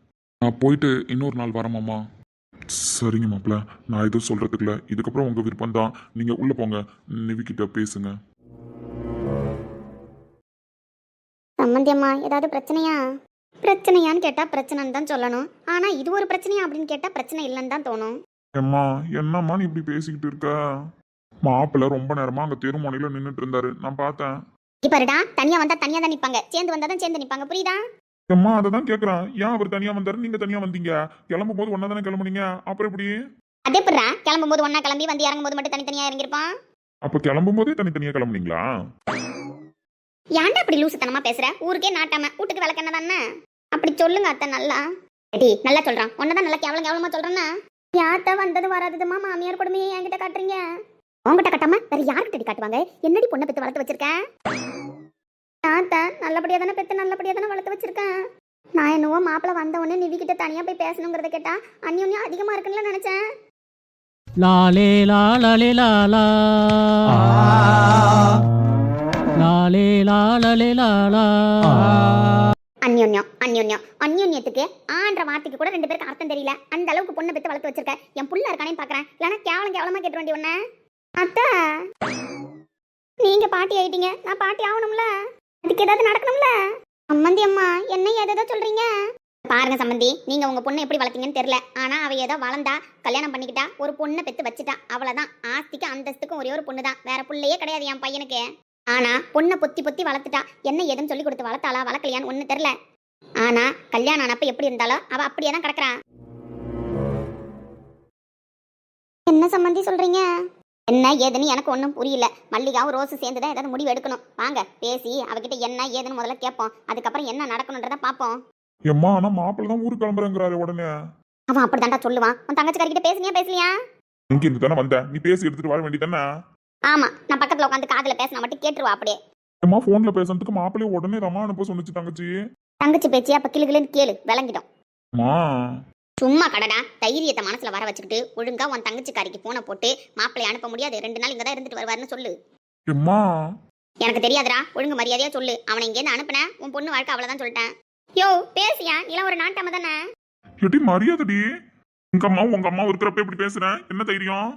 நான் போயிட்டு இன்னொரு நாள் வரேன் மாமா. சரிங்க மாப்பிள, நான் எதுவும் சொல்றதுக்கு இல்லை. இதுக்கப்புறம் உங்க விருப்பம் தான். நீங்க உள்ள போங்க, நிவி கிட்ட பேசுங்க. சம்மந்தியம்மா, ஏதாவது பிரச்சனையா? பிரச்சனையான்னு கேட்டா பிரச்சனைன்னு தான் சொல்லணும். ஆனா இது ஒரு பிரச்சனையா அப்படின்னு கேட்டா பிரச்சனை இல்லைன்னு தான் தோணும். ஏம்மா, என்னம்மா நீ இப்படி பேசிக்கிட்டு இருக்க? மாப்பிள்ள ரொம்ப நேரமா அங்க தெருமோனையில நின்றுட்டு இருந்தாரு, நான் பார்த்தேன். இப்பருடா தனியா வந்தா தனியா தான் நிப்பாங்க, சேர்ந்து வந்தா தான் சேர்ந்து நிப்பாங்க, புரியுதா? அம்மா அதை தான் கேட்குறேன். ஏன் அவர் தனியா வந்தாரு, நீங்க தனியா வந்தீங்க? கிளம்பும் போது ஒன்னா தானே கிளம்புனீங்க, அப்புறம் எப்படி? அதே எப்படிடா கிளம்பும் போது ஒன்னா கிளம்பி வந்து இறங்கும் போது மட்டும் தனித்தனியா இறங்கிருப்பான்? அப்ப கிளம்பும் போதே தனித்தனியா கிளம்புனீங்களா? ஏன்டா அப்படி லூசுத்தனமா பேசுற? ஊருக்கே நாட்டாம வீட்டுக்கு விளக்கு என்னதானே? அப்படி சொல்லுங்க அத்தை நல்லா. எடி நல்லா சொல்றான், ஒன்னதான் நல்லா கேவலமா சொல்றேன்னா. யார்கிட்ட வந்தது வராததுமா மாமியார் கொடுமையை என்கிட்ட காட்டுறீங்க? உங்ககிட்ட கட்டாம வேற யாருக்கிட்ட காட்டுவாங்க? என்னடி பொண்ணை பெத்து வளர்த்து வச்சிருக்கேன்? யார்த்த நல்லபடியா தானே பெத்து நல்லபடியா தானே வளர்த்து வச்சிருக்கேன். நான் என்னவோ மாப்பிள்ள வந்த உடனே நிவி கிட்ட தனியா போய் பேசணுங்கிறத கேட்டா அந்யோன்யம் அதிகமா இருக்குன்னு நினைச்சேன். லாலே லாலே லாலா லாலே லாலே லாலா. அந்யோன்யம் அந்யோன்யம் அந்யோன்யத்துக்கு ஆன்ற வார்த்தைக்கு கூட ரெண்டு பேருக்கு அர்த்தம் தெரியல. அந்த அளவுக்கு பொண்ணை பெத்து வளர்த்து வச்சிருக்க. என் புள்ள இருக்கானே பாக்குறேன், இல்லைன்னா கேவலமா கேட்டு வேண்டிய ஒண்ணு. அத்தா நீங்க பாட்டி ஆயிட்டீங்க, நான் பாட்டி ஆகணும்ல, அதுக்கு ஏதாவது நடக்கணும்ல. சம்மந்தி அம்மா என்ன ஏதோ சொல்றீங்க? பாருங்க சம்மந்தி, நீங்க உங்க பொண்ணை எப்படி வளர்த்தீங்கன்னு தெரியல. ஆனா அவ ஏதோ வளர்ந்தா, கல்யாணம் பண்ணிக்கிட்டா, ஒரு பொண்ணை பெத்து வச்சுட்டா, அவ்வளவுதான். ஆஸ்திக்கு அந்தஸ்துக்கும் ஒரே ஒரு பொண்ணு தான், வேற புள்ளையே கிடையாது என் பையனுக்கு. ஆனா பொண்ணை பொத்தி வளர்த்துட்டா. என்ன ஏதுன்னு சொல்லி கொடுத்து வளர்த்தாளா வளர்க்கலையான்னு ஒண்ணு தெரியல. ஆனா கல்யாணம் ஆனப்ப எப்படி இருந்தாலும் அவ அப்படியே தான் கிடக்குறா. என்ன சம்மந்தி சொல்றீங்க? என்ன ஏதுன்னு எனக்கு ஒன்றும் புரியல. மல்லிகாவும் ரோஸும் சேர்ந்து தான் ஏதாவது முடிவு எடுக்கணும். வாங்க பேசி அவகிட்ட என்ன ஏதுன்னு முதல்ல கேட்போம், அதுக்கப்புறம் என்ன நடக்கணுன்றத பார்ப்போம். எம்மா ஆனா மாப்பிள்ள தான் ஊருக்கு கிளம்புறேங்கிறாரு உடனே. அவன் அப்படிதான்டா சொல்லுவான். உன் தங்கச்சிக்காரிக்கிட்ட பேசலையா? இங்க இருந்து தானே வந்த, நீ பேசி எடுத்துட்டு வர வேண்டியதானே? ஆமா, நான் பக்கத்துல உட்காந்து காதுல பேசினா மட்டும் கேட்டுருவா அப்படியே. அம்மா போன்ல பேசுறதுக்கு மாப்பிள்ளைய உடனே ரமா அனுப்ப சொன்னுச்சு தங்கச்சி பேச்சியா அப்ப கிளுகிளுன்னு கேளு, விளங்கிடும். அம்மா சும்மா கடடா, தைரியத்தை மனசுல வர வச்சுக்கிட்டு ஒழுங்கா உன் தங்கச்சிக்காரிக்கு போனை போட்டு மாப்பிள்ளை அனுப்ப முடியாது, 2 நாள் இங்கதான் இருந்துட்டு வருவாருன்னு சொல்லு. அம்மா எனக்கு தெரியாதுடா, ஒழுங்கு மரியாதையா சொல்லு. அவனை இங்கேருந்து அனுப்புன, உன் பொண்ணு வாழ்க்கை அவ்வளவுதான் சொல்லிட்டேன். யோ பேசியா, நீலாம் ஒரு நாட்டாம தானே. எடி மரியாதைடி, உங்க அம்மா இருக்கிறப்ப எப்படி பேசுறேன், என்ன தைரியம்?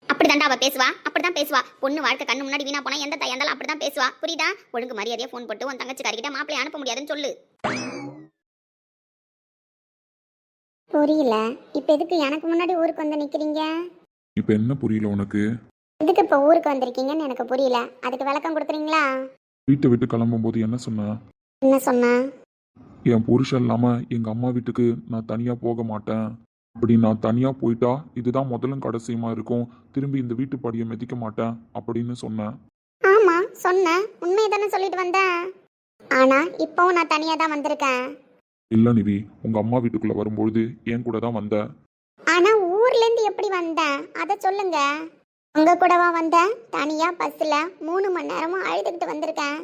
அப்படிதான்டா அவ பேசுவா, அப்படிதான் பேசுவா. பொண்ணு வாழ்க்கை கண்ணு முன்னாடி வீணா போனா எந்த தாயா இருந்தாலும் அப்படிதான் பேசுவா, புரியுதா? ஒழுங்கு மரியாதையா போன் போட்டு உன் தங்கச்சிக்காரிக்கிட்ட மாப்பிள்ளை அனுப்ப முடியாதுன்னு சொல்லு. புரியல. இப்ப எதுக்கு எனக்கு முன்னாடி ஊருக்கு வந்து நிக்கிறீங்க? இப்ப என்ன புரியல உனக்கு? எதுக்கு இப்ப ஊருக்கு வந்திருக்கீங்கன்னு எனக்கு புரியல. அதுக்கு விளக்கம் கொடுக்குறீங்களா? வீட்டை விட்டு கிளம்பும் போது என்ன சொன்ன? என்ன சொன்ன? என் புருஷன் இல்லாம எங்க அம்மா வீட்டுக்கு நான் தனியா போக மாட்டேன். அப்படி நான் தனியா போயிட்டா இதுதான் முதலும் கடைசியுமா இருக்கும், திரும்பி இந்த வீட்டு படியை மிதிக்க மாட்டேன் அப்படின்னு சொன்னேன். ஆமா சொன்னேன், உண்மையை தானே சொல்லிட்டு வந்தேன். ஆனா இப்பவும் நான் தனியா தான் வந்திருக்கேன். இல்ல நிவி, உங்க அம்மா வீட்டுக்குள்ள வரும்பொழுது என் கூட தான் வந்த. ஆனா ஊர்ல இருந்து எப்படி வந்தேன் அத சொல்லுங்க. உங்க கூடவா வந்தேன்? தனியா பஸ்ல 3 மணி நேரமும் அழுதுகிட்டு வந்திருக்கேன்.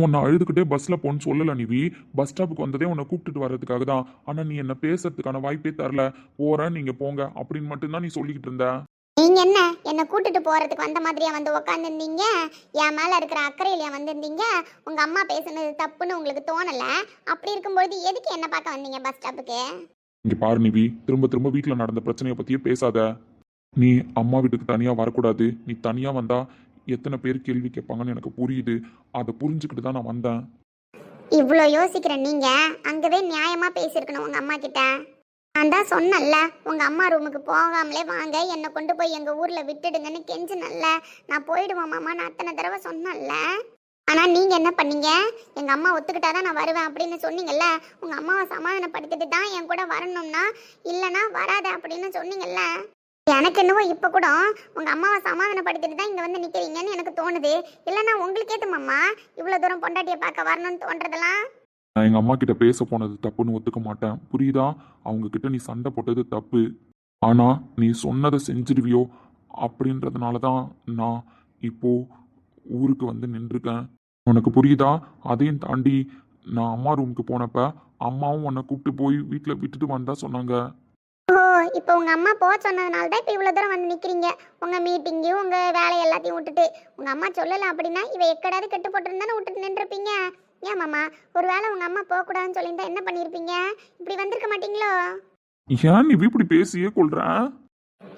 உன்னை அழுதுகிட்டே பஸ்ல போன்னு சொல்லல நிவி, பஸ் ஸ்டாப்புக்கு வந்ததே உன்னை கூப்பிட்டுட்டு வர்றதுக்காக தான். ஆனா நீ என்ன பேசுறதுக்கான வாய்ப்பே தரல. போறேன் நீங்க போங்க அப்படின்னு மட்டும்தான் நீ சொல்லிக்கிட்டு இருந்த. நீங்க என்ன கூட்டிட்டு போறதுக்கு வந்த மாதிரியா வந்து உக்காந்துருந்தீங்க? என் மேல இருக்கிற அக்கறையிலையா வந்திருந்தீங்க? உங்க அம்மா பேசுனது தப்புன்னு உங்களுக்கு தோணல? அப்படி இருக்கும்போது எதுக்கு என்ன பார்க்க வந்தீங்க பஸ் ஸ்டாப்புக்கு? இங்க பாரு நிவி, திரும்ப திரும்ப வீட்டுல நடந்த பிரச்சனையை பத்தியே பேசாத. நீ அம்மா வீட்டுக்கு தனியா வரக்கூடாது. நீ தனியா வந்தா எத்தனை பேர் கேள்வி கேட்பாங்கன்னு எனக்கு புரியுது. அதை புரிஞ்சுக்கிட்டு தான் நான் வந்தேன். இவ்வளோ யோசிக்கிற நீங்க அங்கவே நியாயமா பேசியிருக்கணும் உங்க அம்மா கிட்ட. நான் தான் சொன்னல, உங்க அம்மா ரூமுக்கு போகாமலே வாங்க, என்னை கொண்டு போய் எங்க ஊர்ல விட்டுடுங்கன்னு கெஞ்சினல்ல. நான் போயிடுவேன் மாமா, நான் அத்தனை தடவை சொன்னல. ஆனா நீங்க என்ன பண்ணீங்க? எங்க அம்மா ஒத்துக்கிட்டாதான் நான் வருவேன் அப்படின்னு சொன்னீங்கல்ல. உங்க அம்மாவை சமாதானப்படுத்திட்டு தான் என் கூட வரணும்னா, இல்லைன்னா வராத அப்படின்னு சொன்னீங்கல்ல. எனக்கு என்னவோ இப்ப கூட உங்க அம்மாவை சமாதானப்படுத்திட்டு தான் இங்க வந்து நிக்கிறீங்கன்னு எனக்கு தோணுது. இல்லைன்னா உங்களுக்கு ஏத்து மாமா இவ்வளவு தூரம் பொண்டாட்டியை பார்க்க வரணும்னு தோன்றதெல்லாம்? நான் எங்க அம்மா கிட்ட பேச போனது தப்புன்னு ஒத்துக்க மாட்டேன், புரியுதா? அவங்க கிட்ட நீ சண்டை போட்டது தப்பு. ஆனா நீ சொன்னதை செஞ்சிருவியோ அப்படின்றதுனால தான் நான் இப்போ ஊருக்கு வந்து நின்றுருக்கேன். உனக்கு புரியுதா? அதையும் தாண்டி நான் அம்மா ரூமுக்கு போனப்ப அம்மாவும் உன்னை கூப்பிட்டு போய் வீட்டில் விட்டுட்டு வந்தா சொன்னாங்க. ஓ, இப்போ உங்க அம்மா போக சொன்னதுனால தான் இப்போ இவ்வளவு தூரம் வந்து நிக்கிறீங்க. உங்க மீட்டிங்கு உங்க வேலை எல்லாத்தையும் விட்டுட்டு. உங்க அம்மா சொல்லல அப்படின்னா இவ எக்கடாவது கெட்டு போட்டிருந்தானே விட்டுட்டு நின்றுருப்பீங்க. ஏன் மாமா, ஒருவேளை உங்க அம்மா போக கூடாதுன்னு சொல்லியிருந்தா என்ன பண்ணிருப்பீங்க? இப்படி வந்திருக்க மாட்டீங்களோ? ஏன் நீ இப்படி பேசியே கொள்ற?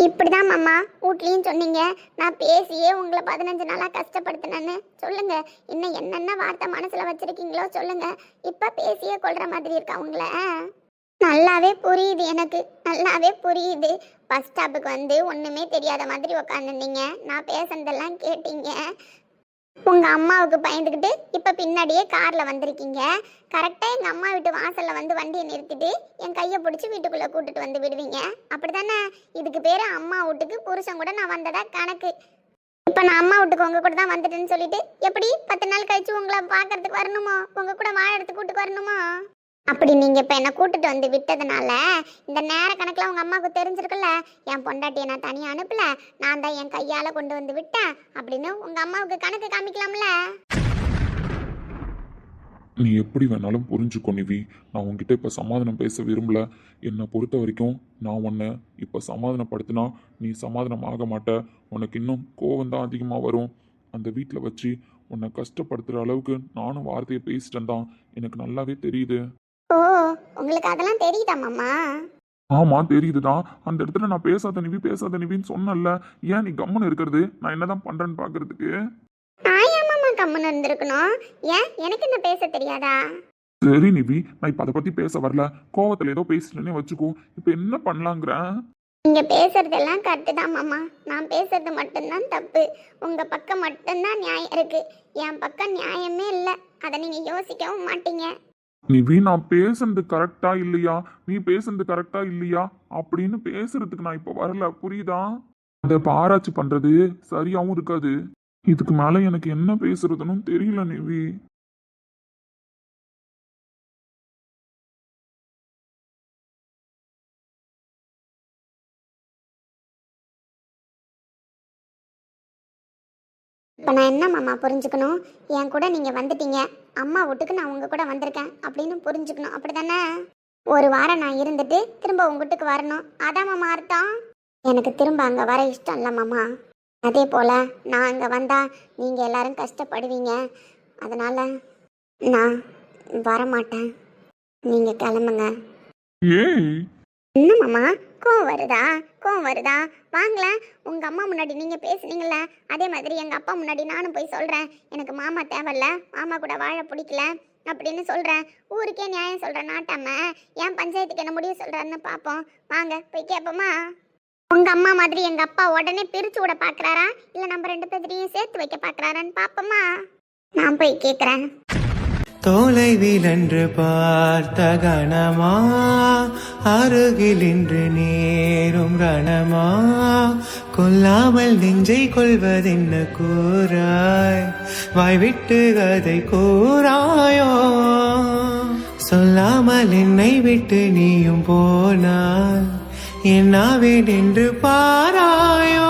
இப்படிதான் மாமா வீட்லயும் சொன்னீங்க. நான் பேசியே உங்களை 15 நாளா கஷ்டப்படுத்தினேன்னு. சொல்லுங்க, இன்னும் என்னென்ன வார்த்தை மனசுல வச்சிருக்கீங்களோ சொல்லுங்க. இப்ப பேசியே கொள்ற மாதிரி இருக்கா உங்களை? நல்லாவே புரியுது, எனக்கு நல்லாவே புரியுது. பஸ் ஸ்டாப்புக்கு வந்து ஒண்ணுமே தெரியாத மாதிரி உக்காந்துருந்தீங்க. நான் பேசுனதெல்லாம் கேட்டீங்க. உங்க அம்மாவுக்கு பயந்துக்கிட்டு இப்ப பின்னாடியே கார்ல வந்திருக்கீங்க. கரெக்டா எங்க அம்மா வீட்டு வாசல்ல வந்து வண்டியை நிறுத்திட்டு என் கையை பிடிச்சி வீட்டுக்குள்ள கூட்டிட்டு வந்து விடுவீங்க. அப்படித்தானே? இதுக்கு பேரு அம்மா வீட்டுக்கு புருஷன் கூட நான் வந்ததா கணக்கு. இப்ப நான் அம்மா வீட்டுக்கு உங்க கூட தான் வந்துட்டேன்னு சொல்லிட்டு எப்படி 10 நாள் கழிச்சு உங்களை பாக்குறதுக்கு வரணுமோ, உங்க கூட வாழறதுக்கு கூட்டுக்கு வரணுமோ? அப்படி நீங்க இப்ப என்ன கூட்டிட்டு வந்து விட்டதுனால இந்த நேர கணக்குல உங்க அம்மாவுக்கு தெரிஞ்சிருக்குல்ல, என் பொண்டாட்டியை நான் தனியா அனுப்பல, நான் தான் என் கையால கொண்டு வந்து விட்டேன் அப்படின்னு உங்க அம்மாவுக்கு கணக்கு காமிக்கலாம்ல. நீ எப்படி வேணாலும் புரிஞ்சுக்கோ நிவி. நான் உன்கிட்ட இப்போ சமாதானம் பேச விரும்பல. என்னை பொறுத்த வரைக்கும் நான் உன்னை இப்போ சமாதானப்படுத்தினா நீ சமாதானம் ஆக மாட்ட. உனக்கு இன்னும் கோவம் தான் அதிகமாக வரும். அந்த வீட்டில் வச்சு உன்னை கஷ்டப்படுத்துகிற அளவுக்கு நானும் வார்த்தையை பேசிட்டேன் தான். எனக்கு நல்லாவே தெரியுது. ஓ, உங்களுக்கு அதெல்லாம் தெரியுதா மாமா? ஆமாம் தெரியுது தான். அந்த இடத்துல நான் பேசாத நிவின்னு சொன்னல. ஏன் நீ கம்முன்னு இருக்கிறது? நான் என்னதான் பண்ணுறேன்னு பார்க்கறதுக்கு. நான் ஏன் மாமா கம்மன் இருந்திருக்கணும்? ஏன் எனக்கு என்ன பேச தெரியாதா? சரி நிவி, நான் இப்போ அதை பற்றி பேச வரல. கோவத்தில் ஏதோ பேசிட்டேன்னே வச்சுக்கோ. இப்போ என்ன பண்ணலாங்கிறேன்? நீங்க பேசுறதெல்லாம் கரெக்டு தான் மாமா. நான் பேசுறது மட்டும்தான் தப்பு. உங்க பக்கம் மட்டும்தான் நியாயம் இருக்கு. என் பக்கம் நியாயமே இல்லை. அதை நீங்க யோசிக்கவும் மாட்டீங்க. நிவி, நான் பேசுறது கரெக்டா இல்லையா, நீ பேசுறது கரெக்டா இல்லையா அப்படின்னு பேசுறதுக்கு நான் இப்போ வரல, புரியுதா? அதை ஆராய்ச்சி பண்றது சரியாவும் இருக்காது. இதுக்கு மேல எனக்கு என்ன பேசுறதுன்னு தெரியல நிவி. இப்போ நான் என்ன மாமா புரிஞ்சுக்கணும்? என் கூட நீங்கள் வந்துட்டீங்க, அம்மா வீட்டுக்கு நான் உங்கள் கூட வந்திருக்கேன் அப்படின்னு புரிஞ்சுக்கணும், அப்படி தானே? ஒரு வாரம் நான் இருந்துட்டு திரும்ப உங்கள் வீட்டுக்கு வரணும், அதான் மாமா அர்த்தம். எனக்கு திரும்ப அங்கே வர இஷ்டம் இல்லை மாமா. அதே போல் நான் அங்கே வந்தால் நீங்கள் எல்லாரும் கஷ்டப்படுவீங்க. அதனால் நான் வரமாட்டேன். நீங்கள் கிளம்புங்க. ஏய், என்ன மாமா, கோவம் வருதா? வாங்களேன், உங்க அம்மா முன்னாடி நீங்க பேசுனீங்கல்ல, அதே மாதிரி எங்க அப்பா முன்னாடி நானும் போய் சொல்றேன். எனக்கு மாமா தேவையில்ல, மாமா கூட வாழ பிடிக்கல அப்படின்னு சொல்றேன். ஊருக்கே நியாயம் சொல்றேன், நாட்டாம ஏன் பஞ்சாயத்துக்கு என்ன முடிவு சொல்றாருன்னு பாப்போம். வாங்க போய் கேட்போமா? உங்க அம்மா மாதிரி எங்க அப்பா உடனே பிரிச்சு விட பாக்குறாரா, இல்ல நம்ம 2 பேரையும் சேர்த்து வைக்க பாக்குறாரான்னு பாப்போமா? நான் போய் கேக்குறேன். தொலைவில் என்று பார்த்த கணமா, அருகில் இன்று நேரும் ரணமா, கொல்லாமல் நெஞ்சை கொள்வதென்ன கூறாய், வாய்விட்டு கதை கூறாயோ, சொல்லாமல் என்னை விட்டு நீயும் போனால் என்னாவேன் என்று பாராயோ.